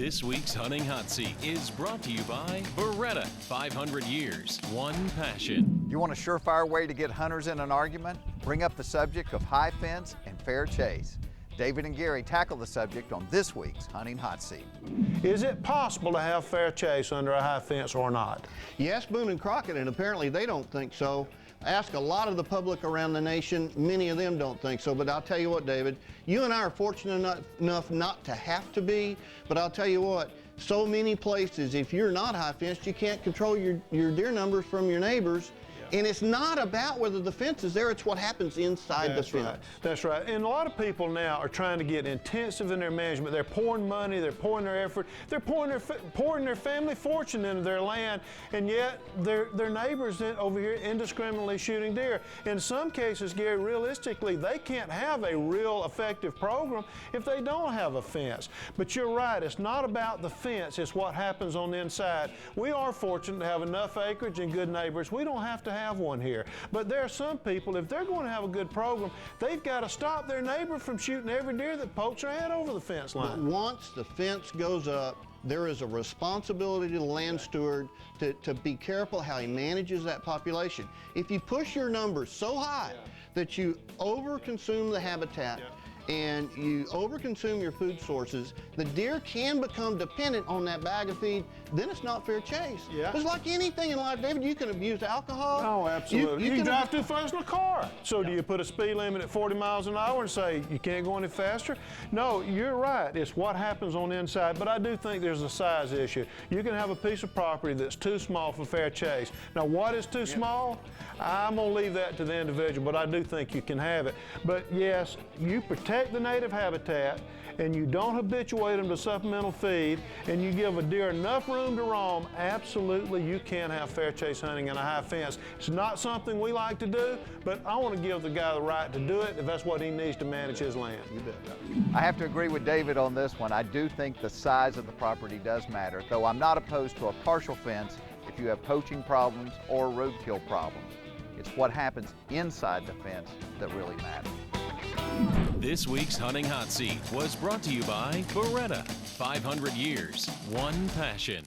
This week's Hunting Hot Seat is brought to you by Beretta, 500 years, one passion. You want a surefire way to get hunters in an argument? Bring up the subject of high fence and fair chase. David and Gary tackle the subject on this week's Hunting Hot Seat. Is it possible to have fair chase under a high fence or not? Yes, Boone and Crockett, and apparently they don't think so. Ask a lot of the public around the nation, many of them don't think so, but I'll tell you what, David, you and I are fortunate enough not to have to be, but I'll tell you what, so many places, if you're not high fenced, you can't control your deer numbers from your neighbors. And it's not about whether the fence is there, it's what happens inside the fence. Right. That's right. And a lot of people now are trying to get intensive in their management. They're pouring money, they're pouring their effort, they're pouring their family fortune into their land, and yet their neighbors over here indiscriminately shooting deer. In some cases, Gary, realistically, they can't have a real effective program if they don't have a fence. But you're right, it's not about the fence, it's what happens on the inside. We are fortunate to have enough acreage and good neighbors. We don't have to have one here. But there are some people, if they're going to have a good program, they've got to stop their neighbor from shooting every deer that pokes their head over the fence line. But once the fence goes up, there is a responsibility to the land steward to be careful how he manages that population. If you push your numbers so high that you overconsume the habitat, and you overconsume your food sources, the deer can become dependent on that bag of feed, then it's not fair chase. Yeah. It's like anything in life, David, you can abuse alcohol. Oh, absolutely. You can drive abuse too fast in a car. So do you put a speed limit at 40 miles an hour and say you can't go any faster? No, you're right. It's what happens on the inside, but I do think there's a size issue. You can have a piece of property that's too small for fair chase. Now, what is too small? I'm gonna leave that to the individual, but I do think you can have it. But yes, you protect the native habitat and you don't habituate them to supplemental feed and you give a deer enough room to roam, absolutely you can have fair chase hunting in a high fence. It's not something we like to do, but I want to give the guy the right to do it if that's what he needs to manage his land. You bet. I have to agree with David on this one. I do think the size of the property does matter, though I'm not opposed to a partial fence if you have poaching problems or roadkill problems. It's what happens inside the fence that really matters. This week's Hunting Hot Seat was brought to you by Beretta, 500 years, one passion.